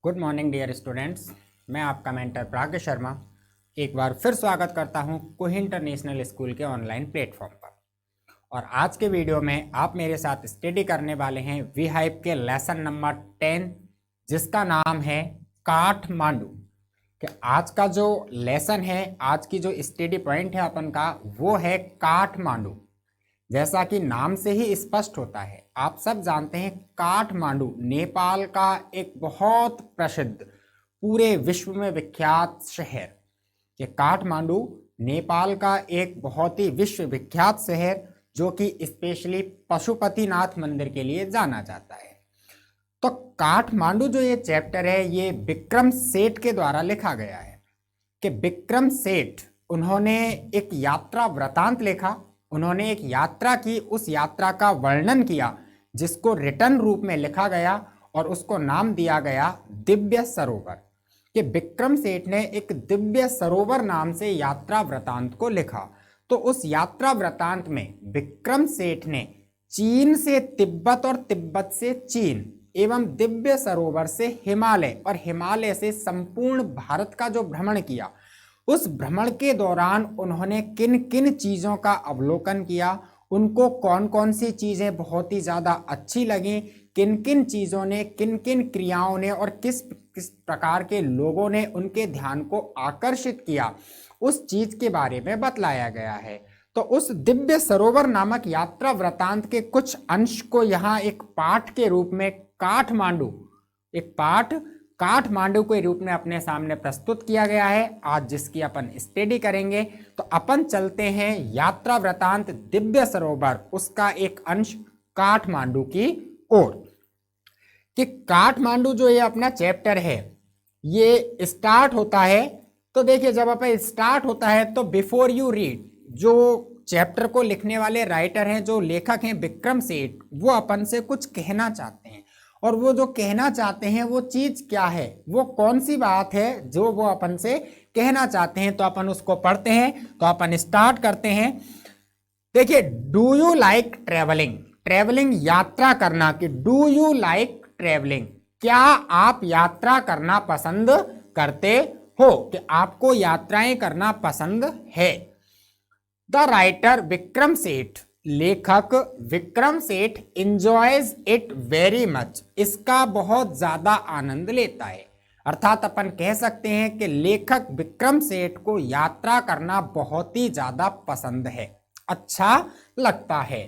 Good morning dear students. मैं आपका mentor प्राग्ञ Sharma एक बार फिर स्वागत करता हूं कुह इंटरनेशनल स्कूल के ऑनलाइन प्लेटफॉर्म पर। और आज के वीडियो में आप मेरे साथ स्टडी करने वाले हैं वी हाइप के लेसन नंबर 10 जिसका नाम है काठमांडू। कि आज का जो लेसन है, आज की जो स्टडी पॉइंट है अपन का, वो है काठमांडू। जैसा कि नाम से ही स्पष्ट होता है, आप सब जानते हैं काठमांडू नेपाल का एक बहुत प्रसिद्ध, पूरे विश्व में विख्यात शहर। ये काठमांडू नेपाल का एक बहुत ही विश्व विख्यात शहर जो कि स्पेशली पशुपतिनाथ मंदिर के लिए जाना जाता है। तो काठमांडू जो ये चैप्टर है, ये विक्रम सेठ के द्वारा लिखा गया है। कि विक्रम सेठ, उन्होंने एक यात्रा वृतांत लिखा, उन्होंने एक यात्रा की, उस यात्रा का वर्णन किया जिसको रिटर्न रूप में लिखा गया और उसको नाम दिया गया दिव्य सरोवर। कि विक्रम सेठ ने एक दिव्य सरोवर नाम से यात्रा वृतांत को लिखा। तो उस यात्रा वृतांत में विक्रम सेठ ने चीन से तिब्बत और तिब्बत से चीन एवं दिव्य सरोवर से हिमालय और हिमालय से संपूर्ण भारत का जो भ्रमण किया, उस भ्रमण के दौरान उन्होंने किन किन चीज़ों का अवलोकन किया, उनको कौन कौन सी चीज़ें बहुत ही ज़्यादा अच्छी लगी, किन किन चीज़ों ने, किन किन क्रियाओं ने और किस किस प्रकार के लोगों ने उनके ध्यान को आकर्षित किया, उस चीज़ के बारे में बतलाया गया है। तो उस दिव्य सरोवर नामक यात्रा वृतांत के कुछ अंश को यहाँ एक पाठ के रूप में काठमांडू, एक पाठ काठमांडू के रूप में अपने सामने प्रस्तुत किया गया है, आज जिसकी अपन स्टडी करेंगे। तो अपन चलते हैं यात्रा वृतांत दिव्य सरोवर, उसका एक अंश काठमांडू की ओर। कि काठमांडू जो ये अपना चैप्टर है, ये स्टार्ट होता है। तो देखिए, जब अपन स्टार्ट होता है तो बिफोर यू रीड, जो चैप्टर को लिखने वाले राइटर हैं, जो लेखक हैं विक्रम सेठ, वो अपन से कुछ कहना चाहते हैं। और वो जो कहना चाहते हैं वो चीज क्या है, वो कौन सी बात है जो वो अपन से कहना चाहते हैं, तो अपन उसको पढ़ते हैं। तो अपन स्टार्ट करते हैं। देखिए, do you like travelling, travelling यात्रा करना। कि डू यू लाइक ट्रेवलिंग, क्या आप यात्रा करना पसंद करते हो, कि आपको यात्राएं करना पसंद है। द राइटर विक्रम सेठ, लेखक Vikram Seth enjoys it very much, इसका बहुत ज्यादा आनंद लेता है। अर्थात अपन कह सकते हैं कि लेखक विक्रम सेठ को यात्रा करना बहुत ही ज्यादा पसंद है, अच्छा लगता है।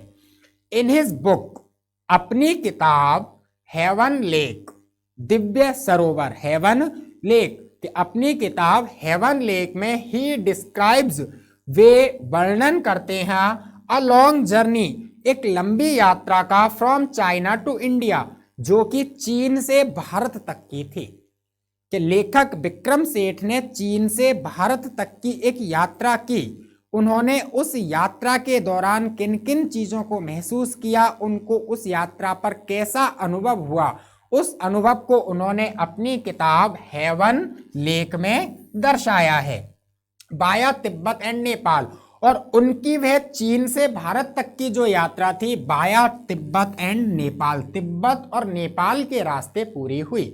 इन हिज बुक, अपनी किताब हेवन लेक, दिव्य सरोवर, हेवन लेक, अपनी किताब हेवन लेक में ही डिस्क्राइब्स, वे वर्णन करते हैं, अ लॉन्ग जर्नी, एक लंबी यात्रा का, फ्रॉम चाइना टू इंडिया, जो कि चीन से भारत तक की थी। कि लेखक विक्रम सेठ ने चीन से भारत तक की एक यात्रा की। उन्होंने उस यात्रा के दौरान किन किन चीजों को महसूस किया, उनको उस यात्रा पर कैसा अनुभव हुआ, उस अनुभव को उन्होंने अपनी किताब हेवन लेक में दर्शाया है। बाया तिब्बत एंड नेपाल, और उनकी वह चीन से भारत तक की जो यात्रा थी, बाया तिब्बत एंड नेपाल, तिब्बत और नेपाल के रास्ते पूरी हुई।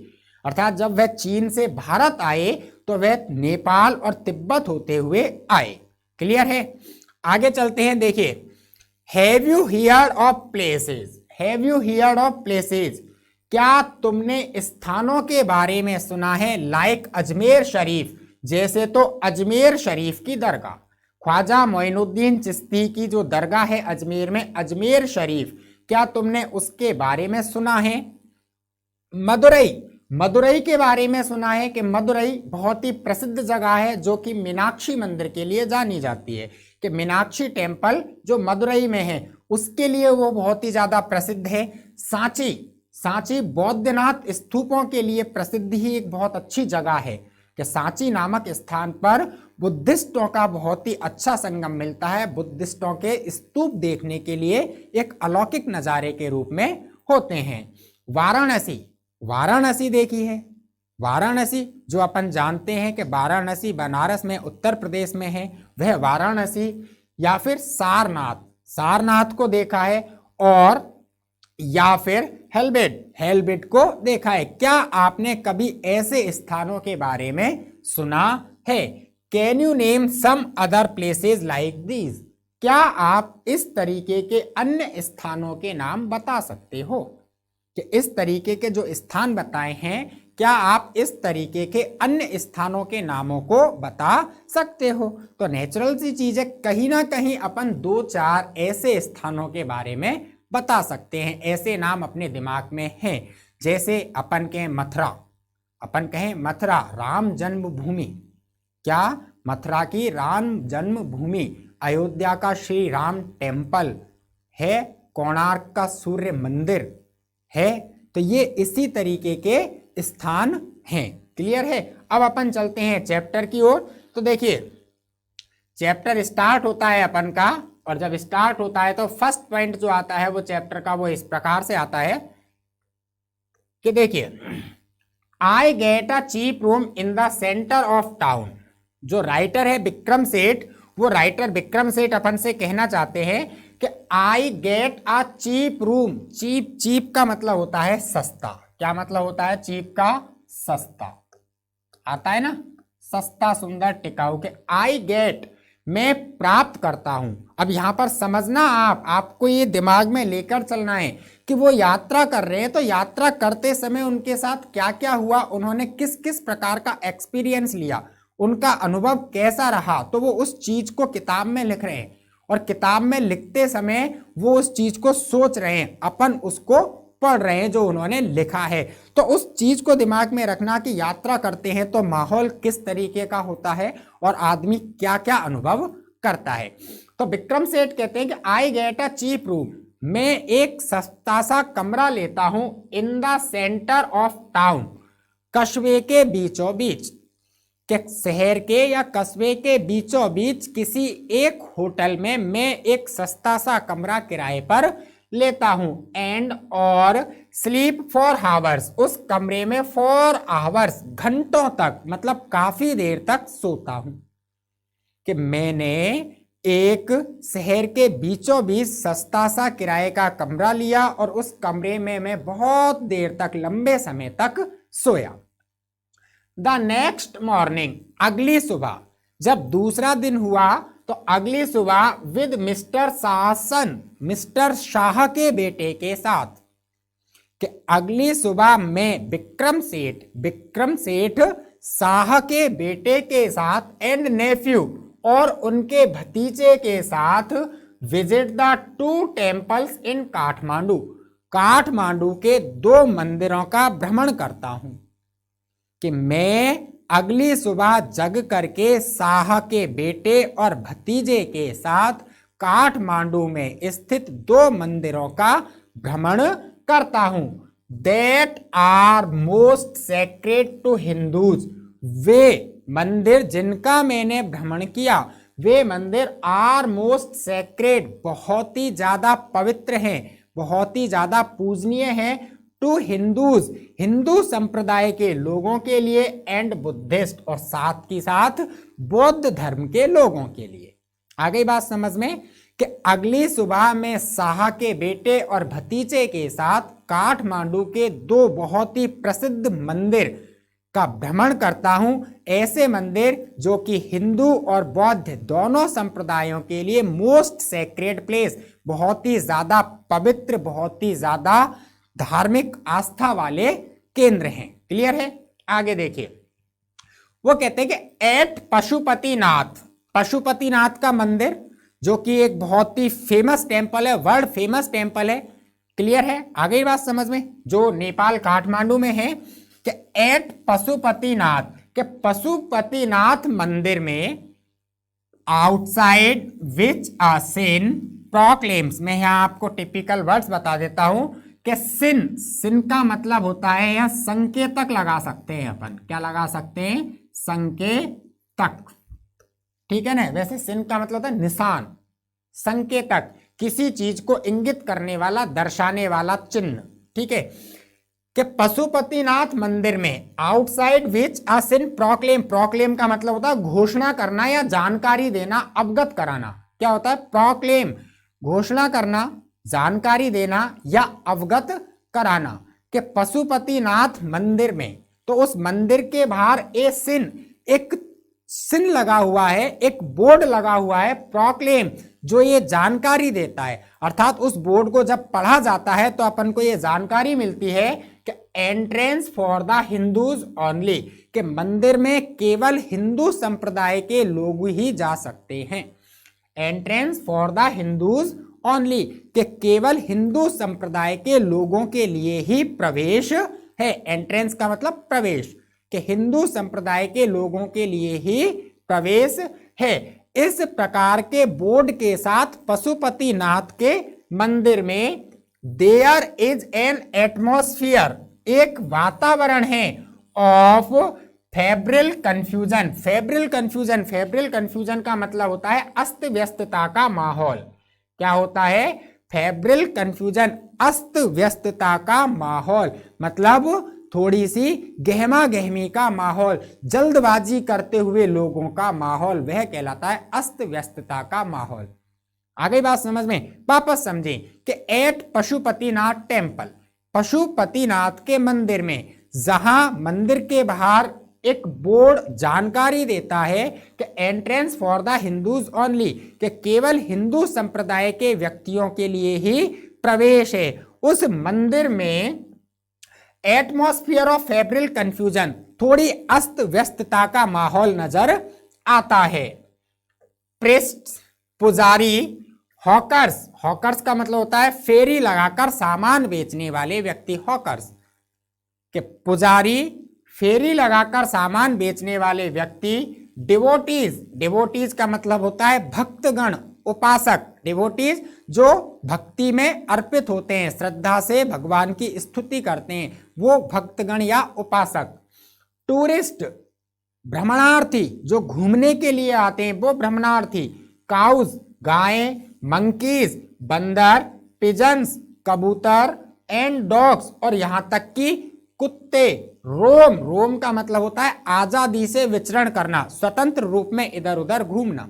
अर्थात जब वह चीन से भारत आए तो वह नेपाल और तिब्बत होते हुए आए। क्लियर है। आगे चलते हैं। देखिए, have you heard of places, have you heard of places, क्या तुमने स्थानों के बारे में सुना है। लाइक अजमेर शरीफ, जैसे तो अजमेर शरीफ की दरगाह, ख्वाजा मोइनुद्दीन चिश्ती की जो दरगाह है अजमेर में, अजमेर शरीफ, क्या तुमने उसके बारे में सुना है। मदुरई, मदुरई के बारे में सुना है कि मदुरई बहुत ही प्रसिद्ध जगह है जो कि मीनाक्षी मंदिर के लिए जानी जाती है। कि मीनाक्षी टेम्पल जो मदुरई में है उसके लिए वो बहुत ही ज्यादा प्रसिद्ध है। सांची, सांची बौद्धनाथ स्तूपों के लिए प्रसिद्ध ही एक बहुत अच्छी जगह है। कि सांची नामक स्थान पर बुद्धिस्टों का बहुत ही अच्छा संगम मिलता है। बुद्धिस्टों के स्तूप देखने के लिए एक अलौकिक नज़ारे के रूप में होते हैं। वाराणसी, वाराणसी देखी है। वाराणसी जो अपन जानते हैं कि वाराणसी बनारस में उत्तर प्रदेश में है, वह वाराणसी, या फिर सारनाथ, सारनाथ को देखा है, और या फिर हेलबिड, हेलबिड को देखा है। क्या आपने कभी ऐसे स्थानों के बारे में सुना है? Can you name some other places like these? क्या आप इस तरीके के अन्य स्थानों के नाम बता सकते हो? कि इस तरीके के जो स्थान बताए हैं, क्या आप इस तरीके के अन्य स्थानों के नामों को बता सकते हो? तो नेचुरल सी चीज है, कहीं ना कहीं अपन 2-4 ऐसे स्थानों के बारे में बता सकते हैं। ऐसे नाम अपने दिमाग में हैं, जैसे अपन कहें मथुरा, अपन कहें मथुरा राम जन्मभूमि, क्या मथुरा की राम जन्मभूमि, अयोध्या का श्री राम टेम्पल है, कोणार्क का सूर्य मंदिर है। तो ये इसी तरीके के स्थान हैं। क्लियर है? अब अपन चलते हैं चैप्टर की ओर। तो देखिए चैप्टर स्टार्ट होता है अपन का, और जब स्टार्ट होता है तो फर्स्ट पॉइंट जो आता है वो चैप्टर का वो इस प्रकार से आता है कि देखिए, I get a cheap room in the centre of town. जो राइटर है विक्रम सेठ, वो राइटर विक्रम सेठ अपन से कहना चाहते हैं कि I get a cheap room. Cheap, cheap का मतलब होता है सस्ता। क्या मतलब होता है चीप का? सस्ता। आता है ना, सस्ता सुंदर टिकाऊ। के आई गेट, मैं प्राप्त करता हूं। अब यहां पर समझना, आपको ये दिमाग में लेकर चलना है कि वो यात्रा कर रहे हैं, तो यात्रा करते समय उनके साथ क्या क्या हुआ, उन्होंने किस किस प्रकार का एक्सपीरियंस लिया, उनका अनुभव कैसा रहा, तो वो उस चीज को किताब में लिख रहे हैं। और किताब में लिखते समय वो उस चीज को सोच रहे हैं, अपन उसको पढ़ रहे हैं जो उन्होंने लिखा है। तो उस चीज को दिमाग में रखना कि यात्रा करते हैं तो माहौल किस तरीके का होता है और आदमी क्या क्या अनुभव करता है। तो विक्रम सेठ कहते हैं कि I get a cheap room, मैं एक सस्ता सा कमरा लेता हूं, in the centre of town, कस्बे के बीचों बीच, कि शहर के या कस्बे के बीचों बीच किसी एक होटल में मैं एक सस्ता सा कमरा किराए पर लेता हूं, एंड और स्लीप फॉर आवर्स, उस कमरे में फॉर आवर्स, घंटों तक, मतलब काफी देर तक सोता हूं। कि मैंने एक शहर के बीचों बीच सस्ता सा किराए का कमरा लिया और उस कमरे में मैं बहुत देर तक, लंबे समय तक सोया। द नेक्स्ट मॉर्निंग, अगली सुबह, जब दूसरा दिन हुआ तो अगली सुबह विद मिस्टर शासन, मिस्टर शाह के बेटे के साथ, कि अगली सुबह में विक्रम सेठ शाह के बेटे के साथ, एंड नेफ्यू, और उनके भतीजे के साथ, visit the 2 temples in Kathmandu, Kathmandu के 2 मंदिरों का भ्रमण करता हूं। कि मैं अगली सुबह जग करके शाह के बेटे और भतीजे के साथ काठमांडू में स्थित 2 मंदिरों का भ्रमण करता हूं। That are most sacred to Hindus, वे मंदिर जिनका मैंने भ्रमण किया, वे मंदिर आर मोस्ट सेक्रेड, बहुत ही ज्यादा पवित्र हैं, बहुत ही ज्यादा पूजनीय हैं, टू हिंदूज, हिंदू संप्रदाय के लोगों के लिए, एंड बुद्धिस्ट, और साथ ही साथ बौद्ध धर्म के लोगों के लिए। आ गई बात समझ में? कि अगली सुबह में शाह के बेटे और भतीजे के साथ काठमांडू के 2 बहुत ही प्रसिद्ध मंदिर का भ्रमण करता हूं, ऐसे मंदिर जो कि हिंदू और बौद्ध दोनों संप्रदायों के लिए मोस्ट सेक्रेड प्लेस, बहुत ही ज्यादा पवित्र, बहुत ही ज्यादा धार्मिक आस्था वाले केंद्र हैं। क्लियर है? आगे देखिए, वो कहते हैं कि एट पशुपतिनाथ, पशुपतिनाथ का मंदिर जो कि एक बहुत ही फेमस टेम्पल है, वर्ल्ड फेमस टेम्पल है। क्लियर है? आगे बात समझ में, जो नेपाल काठमांडू में है। कि एट पशुपतिनाथ, के पशुपतिनाथ मंदिर में, आउटसाइड विच आ सिन प्रोक्लेम्स, मैं यहां आपको टिपिकल वर्ड्स बता देता हूं कि सिन का मतलब होता है, यह संकेतक लगा सकते हैं अपन। क्या लगा सकते हैं? संकेतक। ठीक है ना? वैसे सिन का मतलब होता है निशान, संकेतक, किसी चीज को इंगित करने वाला, दर्शाने वाला चिन्ह। ठीक है? कि पशुपतिनाथ मंदिर में, आउटसाइड विच आ सिन प्रोक्लेम, प्रोक्लेम का मतलब होता है घोषणा करना या जानकारी देना, अवगत कराना। क्या होता है? प्रोक्लेम, घोषणा करना, जानकारी देना या अवगत कराना। कि पशुपतिनाथ मंदिर में, तो उस मंदिर के बाहर एक सिन लगा हुआ है, एक बोर्ड लगा हुआ है, प्रोक्लेम, जो ये जानकारी देता है। अर्थात उस बोर्ड को जब पढ़ा जाता है तो अपन को ये जानकारी मिलती है कि entrance for the Hindus only, कि मंदिर में केवल हिंदू संप्रदाय के लोग ही जा सकते हैं। Entrance for the Hindus only, कि केवल हिंदू संप्रदाय के लोगों के लिए ही प्रवेश है। एंट्रेंस का मतलब प्रवेश, कि हिंदू संप्रदाय के लोगों के लिए ही प्रवेश है। इस प्रकार के बोर्ड के साथ पशुपतिनाथ के मंदिर में देयर इज एन एटमॉस्फियर, एक वातावरण है, ऑफ फेब्रिल कंफ्यूजन। फेब्रिल कंफ्यूजन का मतलब होता है अस्त व्यस्तता का माहौल। क्या होता है? फेब्रिल कंफ्यूजन, अस्त व्यस्तता का माहौल, मतलब थोड़ी सी गहमा गहमी का माहौल, जल्दबाजी करते हुए लोगों का माहौल, वह कहलाता है अस्त व्यस्तता का माहौल। आगे बात समझ में? वापस समझें कि एट पशुपतिनाथ टेम्पल, पशुपतिनाथ के मंदिर में, जहां मंदिर के बाहर एक बोर्ड जानकारी देता है कि entrance for the Hindus only, कि केवल हिंदू संप्रदाय के व्यक्तियों के लिए ही प्रवेश है। उस मंदिर में एटमॉस्फियर ऑफ फेब्रिल कंफ्यूजन, थोड़ी अस्त व्यस्तता का माहौल नजर आता है। प्रेस्ट, पुजारी, हॉकर्स, हॉकर्स का मतलब होता है फेरी लगाकर सामान बेचने वाले व्यक्ति, हॉकर्स। के पुजारी, फेरी लगाकर सामान बेचने वाले व्यक्ति। डिवोटीज, डिवोटीज का मतलब होता है भक्तगण, उपासक। डिवोटीज जो भक्ति में अर्पित होते हैं, श्रद्धा से भगवान की स्तुति करते हैं, वो भक्तगण या उपासक। टूरिस्ट, भ्रमणार्थी, जो घूमने के लिए आते हैं वो भ्रमणार्थी। काउज, गायें। मंकीज, बंदर। पिजन्स, कबूतर। एंड डॉग्स, और यहां तक कि कुत्ते। रोम, रोम का मतलब होता है आजादी से विचरण करना, स्वतंत्र रूप में इधर उधर घूमना।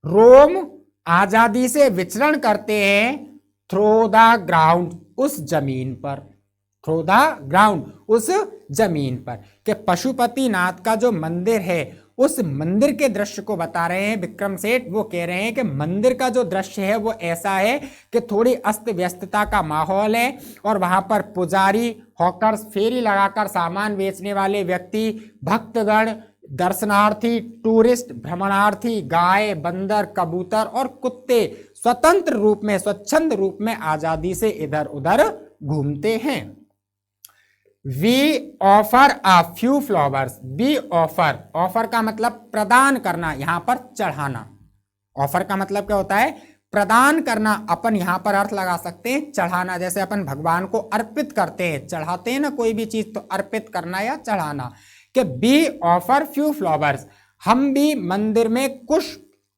रोम आजादी से विचरण करते हैं थ्रो द ग्राउंड, उस जमीन पर। थ्रो द ग्राउंड, उस जमीन पर। कि पशुपतिनाथ का जो मंदिर है, उस मंदिर के दृश्य को बता रहे हैं विक्रम सेठ। वो कह रहे हैं कि मंदिर का जो दृश्य है वो ऐसा है कि थोड़ी अस्त व्यस्तता का माहौल है, और वहां पर पुजारी, हॉकर्स, फेरी लगाकर सामान बेचने वाले व्यक्ति, भक्तगण, दर्शनार्थी, टूरिस्ट, भ्रमणार्थी, गाय, बंदर, कबूतर और कुत्ते स्वतंत्र रूप में, स्वच्छंद रूप में आजादी से इधर उधर घूमते हैं। We offer a few flowers, we offer, offer का मतलब प्रदान करना, यहां पर चढ़ाना। ऑफर का मतलब क्या होता है? प्रदान करना। अपन यहां पर अर्थ लगा सकते हैं चढ़ाना, जैसे अपन भगवान को अर्पित करते हैं, चढ़ाते हैं ना कोई भी चीज, तो अर्पित करना या चढ़ाना। कि बी ऑफर फ्यू फ्लावर्स, हम भी मंदिर में कुछ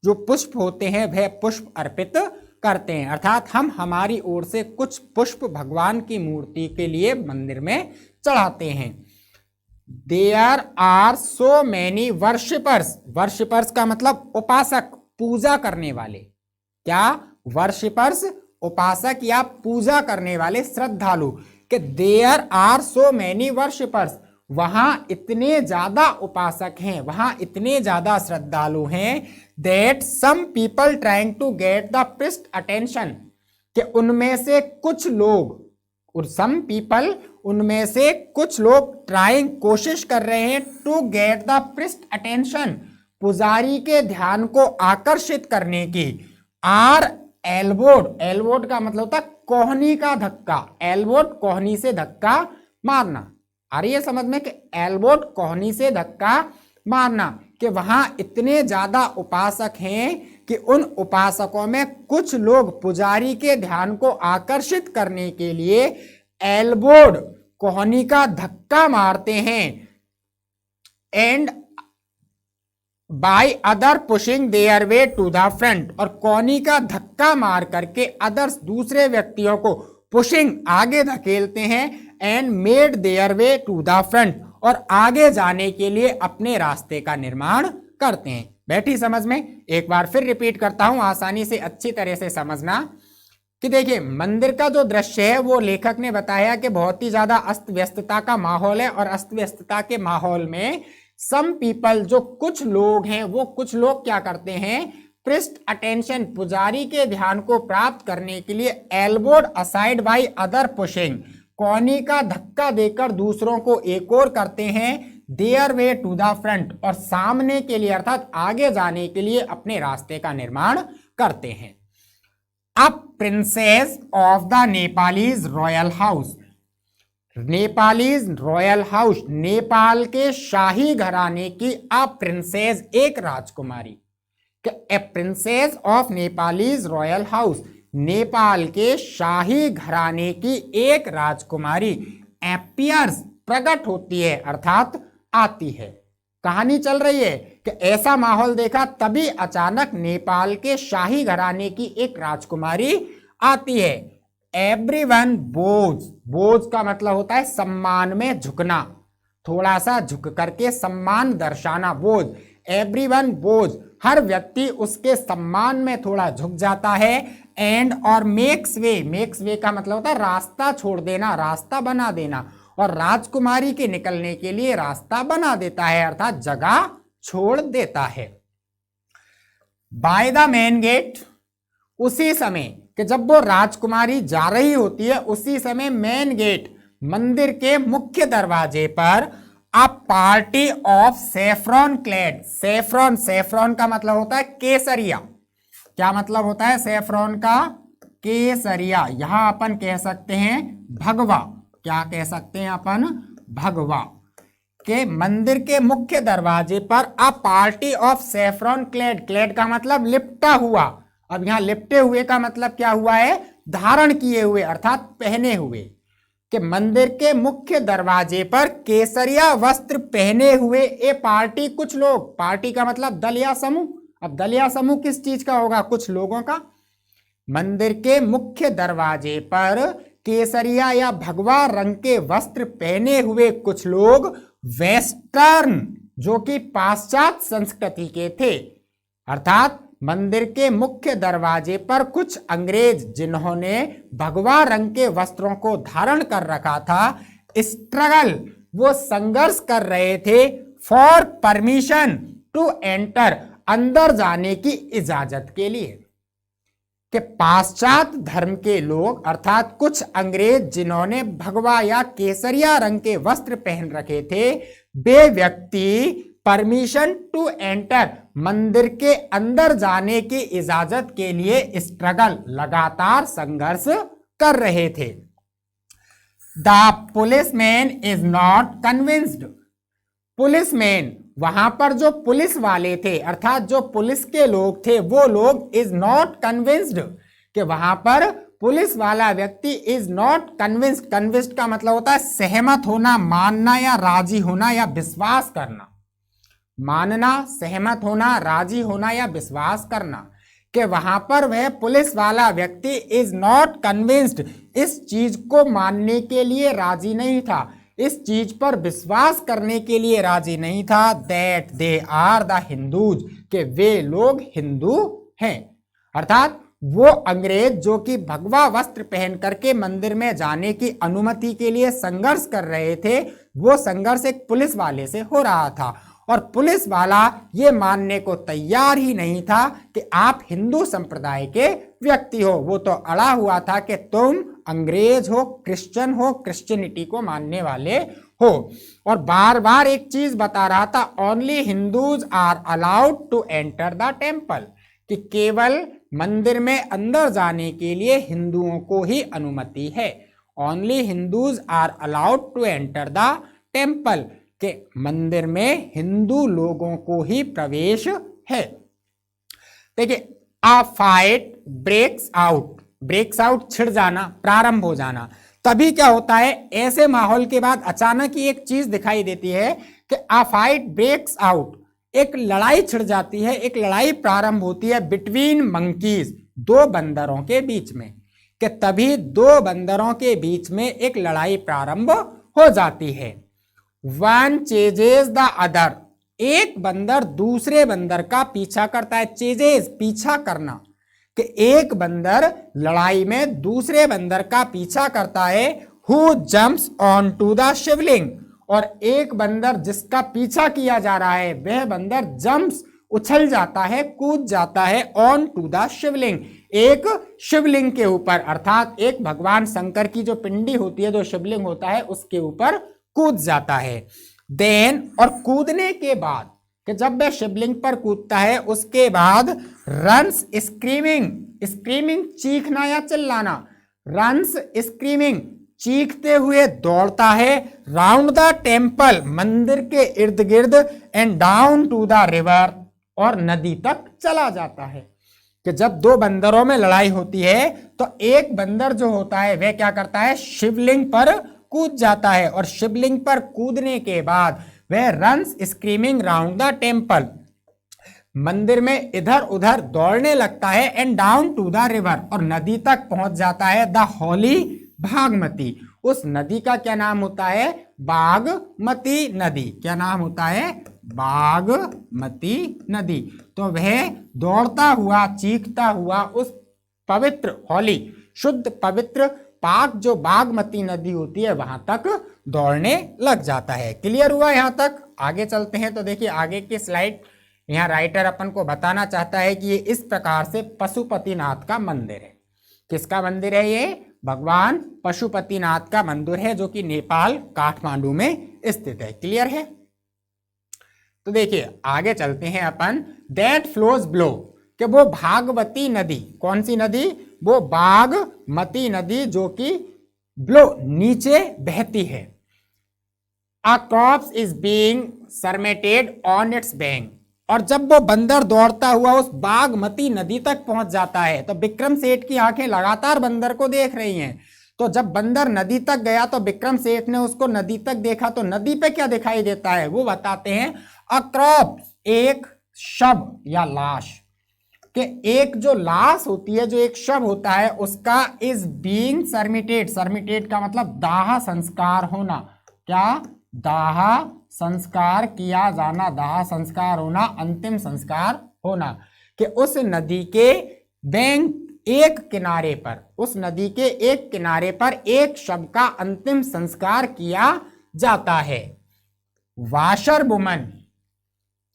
जो पुष्प होते हैं वह पुष्प अर्पित करते हैं। अर्थात हम हमारी ओर से कुछ पुष्प भगवान की मूर्ति के लिए मंदिर में चढ़ाते हैं। There are so many worshippers, worshippers का मतलब उपासक, पूजा करने वाले। क्या? वर्शिपर्स, उपासक या पूजा करने वाले, श्रद्धालु। कि there are so many worshippers, वहां इतने ज्यादा उपासक हैं, वहां इतने ज्यादा श्रद्धालु हैं, that some people trying to get the priest attention, कि उनमें से कुछ लोग, और सम पीपल, उनमें से कुछ लोग, ट्राइंग, कोशिश कर रहे हैं, to get the priest attention, पुजारी के ध्यान को आकर्षित करने की। आर एल्बोड, एल्बोड का मतलब होता है कोहनी का धक्का, एल्बोड कोहनी से धक्का मारना। आ रही है समझ में? कि एल्बोड कोहनी से धक्का मारना। कि वहां इतने ज्यादा उपासक हैं कि उन उपासकों में कुछ लोग पुजारी के ध्यान को आकर्षित करने के लिए एल्बोड, कोहनी का धक्का मारते हैं। And by other pushing their way to the front, और कोहनी का धक्का मार करके अदर्स, दूसरे व्यक्तियों को, पुशिंग, आगे धकेलते हैं, and made their way to the front, और आगे जाने के लिए अपने रास्ते का निर्माण करते हैं। बैठी समझ में? एक बार फिर रिपीट करता हूं, आसानी से अच्छी तरह से समझना। कि देखिए मंदिर का जो दृश्य है वो लेखक ने बताया कि बहुत ही ज्यादा अस्त व्यस्तता का माहौल है, और अस्त व्यस्तता के माहौल में सम पीपल, जो कुछ लोग हैं, वो कुछ लोग क्या करते हैं, प्रिस्ट अटेंशन, पुजारी के ध्यान को प्राप्त करने के लिए एल्बोड असाइड बाई अदर पुशिंग, कोहनी का धक्का देकर दूसरों को एक और करते हैं, their way to the front, और सामने के लिए अर्थात आगे जाने के लिए अपने रास्ते का निर्माण करते हैं। अब princess of the Nepalese royal house, Nepalese royal house, Nepal के शाही घराने की अ प्रिंसेस, एक राजकुमारी, ए princess of Nepalese royal house, Nepal के शाही घराने की एक राजकुमारी, एपियर्स, प्रकट होती है अर्थात आती है। कहानी चल रही है कि ऐसा माहौल देखा, तभी अचानक नेपाल के शाही घराने की एक राजकुमारी आती है। एवरीवन बोज, बोज का मतलब होता है सम्मान में झुकना, थोड़ा सा झुक करके सम्मान दर्शाना, बोझ। एवरीवन बोझ, हर व्यक्ति उसके सम्मान में थोड़ा झुक जाता है। एंड और मेक्स वे, मेक्स वे का मतलब होता है रास्ता छोड़ देना, रास्ता बना देना, और राजकुमारी के निकलने के लिए रास्ता बना देता है अर्थात जगह छोड़ देता है। बाय द मेन गेट, उसी समय कि जब वो राजकुमारी जा रही होती है, उसी समय मेन गेट, मंदिर के मुख्य दरवाजे पर a party of saffron clad, saffron, saffron का मतलब होता है केसरिया। क्या मतलब होता है सेफ्रॉन का? केसरिया। यहां अपन कह सकते हैं भगवा। क्या कह सकते हैं अपन? भगवा। के मंदिर के मुख्य दरवाजे पर a party of saffron clad, clad का मतलब लिपटा हुआ। अब यहां लिपटे हुए का मतलब क्या हुआ है? धारण किए हुए अर्थात पहने हुए। कि मंदिर के मुख्य दरवाजे पर केसरिया वस्त्र पहने हुए ए पार्टी, कुछ लोग, पार्टी का मतलब दल या समूह। अब दल या समूह किस चीज का होगा? कुछ लोगों का। मंदिर के मुख्य दरवाजे पर केसरिया या भगवा रंग के वस्त्र पहने हुए कुछ लोग वेस्टर्न, जो कि पाश्चात्य संस्कृति के थे, अर्थात मंदिर के मुख्य दरवाजे पर कुछ अंग्रेज जिन्होंने भगवा रंग के वस्त्रों को धारण कर रखा था, स्ट्रगल, वो संघर्ष कर रहे थे फॉर परमिशन टू एंटर, अंदर जाने की इजाजत के लिए। कि पाश्चात्य धर्म के लोग अर्थात कुछ अंग्रेज जिन्होंने भगवा या केसरिया रंग के वस्त्र पहन रखे थे, वे व्यक्ति परमिशन टू एंटर, मंदिर के अंदर जाने की इजाजत के लिए स्ट्रगल, लगातार संघर्ष कर रहे थे। The policeman is not convinced, policeman, वहां पर जो पुलिस वाले थे अर्थात जो पुलिस के लोग थे, वो लोग इज नॉट कन्विंस्ड, कि वहां पर पुलिस वाला व्यक्ति इज नॉट कन्विंस्ड, कन्विंस्ड का मतलब होता है सहमत होना, मानना या राजी होना या विश्वास करना। मानना, सहमत होना, राजी होना या विश्वास करना। कि वहां पर वह पुलिस वाला व्यक्ति इज नॉट कन्विंस्ड, इस चीज को मानने के लिए राजी नहीं था, इस चीज पर विश्वास करने के लिए राजी नहीं था, that they are the Hindus, के वे लोग हिंदू हैं। अर्थात वो अंग्रेज जो कि भगवा वस्त्र पहन करके मंदिर में जाने की अनुमति के लिए संघर्ष कर रहे थे, वो संघर्ष एक पुलिस वाले से हो रहा था, और पुलिस वाला ये मानने को तैयार ही नहीं था कि आप हिंदू संप्रदाय के व्यक्ति हो। वो तो अड़ा हुआ था कि तुम अंग्रेज हो, क्रिश्चियन हो, क्रिश्चियनिटी को मानने वाले हो। और बार बार एक चीज बता रहा था, only Hindus are allowed to enter the temple, कि केवल मंदिर में अंदर जाने के लिए हिंदुओं को ही अनुमति है। Only Hindus are allowed to enter the temple, के मंदिर में हिंदू लोगों को ही प्रवेश है। देखिए, a fight breaks out, breaks out छिड़ जाना, प्रारंभ हो जाना। तभी क्या होता है, ऐसे माहौल के बाद अचानक ही एक चीज दिखाई देती है कि अ फाइट ब्रेक्स आउट, एक लड़ाई छिड़ जाती है, एक लड़ाई प्रारंभ होती है बिटवीन मंकीज, दो बंदरों के बीच में। कि तभी दो बंदरों के बीच में एक लड़ाई प्रारंभ हो जाती है। वन चेजेस द अदर, एक बंदर दूसरे बंदर का पीछा करता है। चेजेस, पीछा करना, कि एक बंदर लड़ाई में दूसरे बंदर का पीछा करता है, who jumps on to the Shivling, और एक बंदर जिसका पीछा किया जा रहा है वह बंदर जम्प्स उछल जाता है, कूद जाता है, ऑन टू द शिवलिंग, एक शिवलिंग के ऊपर, अर्थात एक भगवान शंकर की जो पिंडी होती है, जो शिवलिंग होता है उसके ऊपर कूद जाता है। देन, और कूदने के बाद, कि जब वह शिवलिंग पर कूदता है उसके बाद रन्स स्क्रीमिंग, स्क्रीमिंग चीखना या चिल्लाना, रन्स स्क्रीमिंग चीखते हुए दौड़ता है, राउंड द टेम्पल मंदिर के इर्द गिर्द, and down to the river, और नदी तक चला जाता है। कि जब दो बंदरों में लड़ाई होती है तो एक बंदर जो होता है वह क्या करता है, शिवलिंग पर कूद जाता है, और शिवलिंग पर कूदने के बाद वह runs screaming round the temple, मंदिर में इधर उधर दौड़ने लगता है, and down to the river, और नदी तक पहुंच जाता है, द होली भागमती, उस नदी का क्या नाम होता है, बागमती नदी, क्या नाम होता है, बागमती नदी। तो वह दौड़ता हुआ चीखता हुआ उस पवित्र होली, शुद्ध पवित्र पाक जो बागमती नदी होती है वहां तक दौड़ने लग जाता है। क्लियर हुआ यहां तक? आगे चलते हैं। तो देखिए आगे की स्लाइड, यहाँ राइटर अपन को बताना चाहता है कि ये इस प्रकार से पशुपतिनाथ का मंदिर है। किसका मंदिर है ये? भगवान पशुपतिनाथ का मंदिर है, जो कि नेपाल काठमांडू में स्थित है। क्लियर है? तो देखिए आगे चलते हैं अपन। दैट फ्लोज ब्लो, कि वो भागवती नदी, कौन सी नदी? वो बागमती नदी, जो कि ब्लो नीचे बहती है। A corpse is being cremated on its bank, और जब वो बंदर दौड़ता हुआ उस बागमती नदी तक पहुंच जाता है तो विक्रम सेठ की आंखें लगातार बंदर को देख रही हैं। तो जब बंदर नदी तक गया तो विक्रम सेठ ने उसको नदी तक देखा, तो नदी पे क्या दिखाई देता है वो बताते हैं। अ क्रॉप, एक शव या लाश, कि एक जो लाश होती है, जो एक शव होता है, उसका इज बीइंग सरमिटेड, सरमिटेड का मतलब दाह संस्कार होना, क्या? दाह संस्कार किया जाना, दाह संस्कार होना, अंतिम संस्कार होना, कि उस नदी के बैंक एक किनारे पर, उस नदी के एक किनारे पर एक शव का अंतिम संस्कार किया जाता है। वाशर वुमन,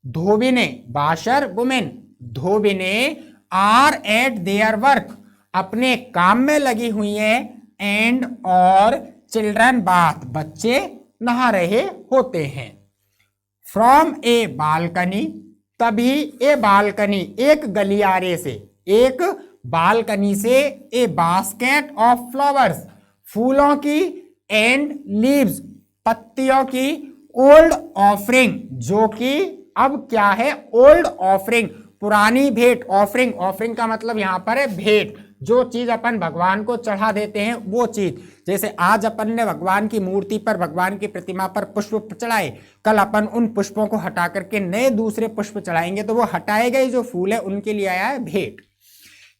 धोबिने, वाशर वुमेन, धोबिने आर एट देयर वर्क, अपने काम में लगी हुई है, एंड और चिल्ड्रन बाथ, बच्चे नहा रहे होते हैं। फ्रॉम ए बालकनी, तभी ए बालकनी, एक गलियारे से, एक बालकनी से, ए बास्केट ऑफ फ्लावर्स, फूलों की, एंड लीव्स, पत्तियों की, ओल्ड ऑफरिंग, जो कि अब क्या है? ओल्ड ऑफरिंग, पुरानी भेंट। ऑफरिंग, ऑफरिंग का मतलब यहां पर है भेंट, जो चीज अपन भगवान को चढ़ा देते हैं वो चीज। जैसे आज अपन ने भगवान की मूर्ति पर, भगवान की प्रतिमा पर पुष्प चढ़ाए, कल अपन उन पुष्पों को हटा करके नए दूसरे पुष्प चढ़ाएंगे, तो वो हटाए गए जो फूल है उनके लिए आया है भेंट।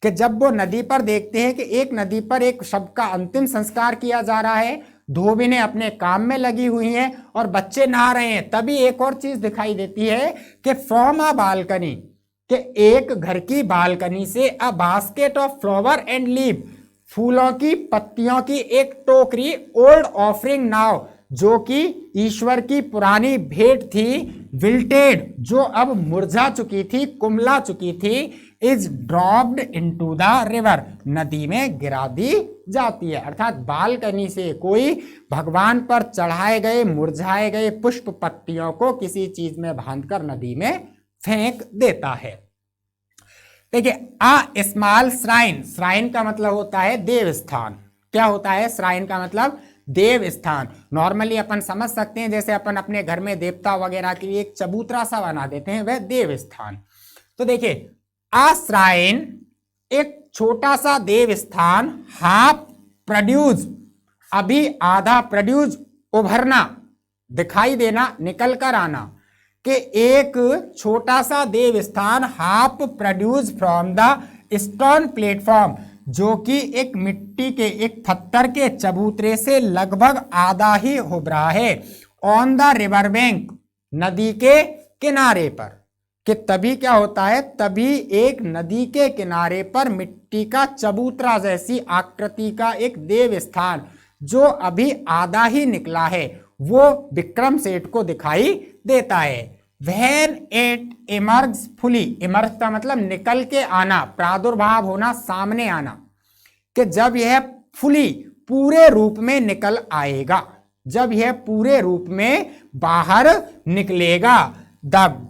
कि जब वो नदी पर देखते हैं कि एक नदी पर एक शव का अंतिम संस्कार किया जा रहा है, धोबिनें अपने काम में लगी हुई हैं और बच्चे नहा रहे हैं, तभी एक और चीज दिखाई देती है कि फ्रॉम अ बालकनी, कि एक घर की बालकनी से, a basket of flower and leave, फूलों की पत्तियों की एक टोकरी, ओल्ड ऑफरिंग नाउ, जो कि ईश्वर की पुरानी भेंट थी, विल्टेड, जो अब मुरझा चुकी थी, कुमला चुकी थी, is dropped into the river, नदी में गिरा दी जाती है। अर्थात बालकनी से कोई भगवान पर चढ़ाए गए मुरझाए गए पुष्प पत्तियों को किसी चीज में बांधकर नदी में फेंक देता है। देखिए, अ स्मॉल श्राइन, श्राइन का मतलब होता है देव स्थान। क्या होता है श्राइन का मतलब? देव स्थान। नॉर्मली अपन समझ सकते हैं, जैसे अपन अपने घर में देवता वगैरह के लिए एक चबूतरा सा बना देते हैं, वह देव स्थान। तो देखिए, अ श्राइन, एक छोटा सा देव स्थान, हाफ प्रोड्यूस, अभी आधा प्रोड्यूस, उभरना, दिखाई देना, निकल कर आना, कि एक छोटा सा देव स्थान, half produce from the stone platform, जो कि एक मिट्टी के, एक पत्थर के चबूतरे से लगभग आधा ही उभरा है, ऑन द रिवर बैंक, नदी के किनारे पर। कि तभी क्या होता है, तभी एक नदी के किनारे पर मिट्टी का चबूतरा जैसी आकृति का एक देव स्थान जो अभी आधा ही निकला है वो विक्रम सेठ को दिखाई देता है। When it emerges fully, emerge का मतलब निकल के आना, प्रादुर्भाव होना, सामने आना, कि जब यह फुली पूरे रूप में निकल आएगा, जब यह पूरे रूप में बाहर निकलेगा, द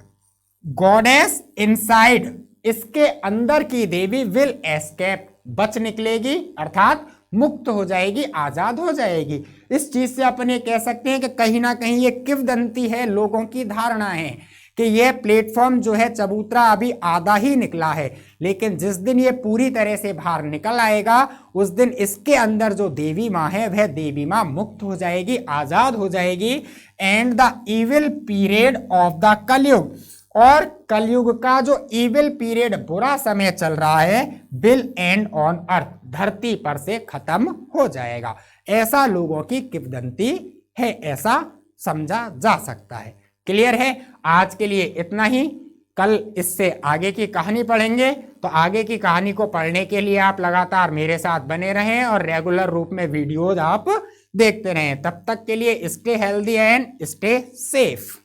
गॉडेस इनसाइड, इसके अंदर की देवी विल एस्केप, बच निकलेगी, अर्थात मुक्त हो जाएगी, आजाद हो जाएगी। इस चीज से अपन ये कह सकते हैं कि कहीं ना कहीं ये किंवदंती है, लोगों की धारणा है कि यह प्लेटफॉर्म जो है चबूतरा अभी आधा ही निकला है, लेकिन जिस दिन ये पूरी तरह से बाहर निकल आएगा उस दिन इसके अंदर जो देवी माँ है वह देवी माँ मुक्त हो जाएगी, आजाद हो जाएगी। And the evil period of the कलयुग, और कलयुग का जो इविल पीरियड, बुरा समय चल रहा है, विल एंड ऑन अर्थ, धरती पर से खत्म हो जाएगा। ऐसा लोगों की किंवदंती है, ऐसा समझा जा सकता है। क्लियर है? आज के लिए इतना ही, कल इससे आगे की कहानी पढ़ेंगे। तो आगे की कहानी को पढ़ने के लिए आप लगातार मेरे साथ बने रहें और रेगुलर रूप में वीडियोज आप देखते रहें। तब तक के लिए stay healthy and stay safe.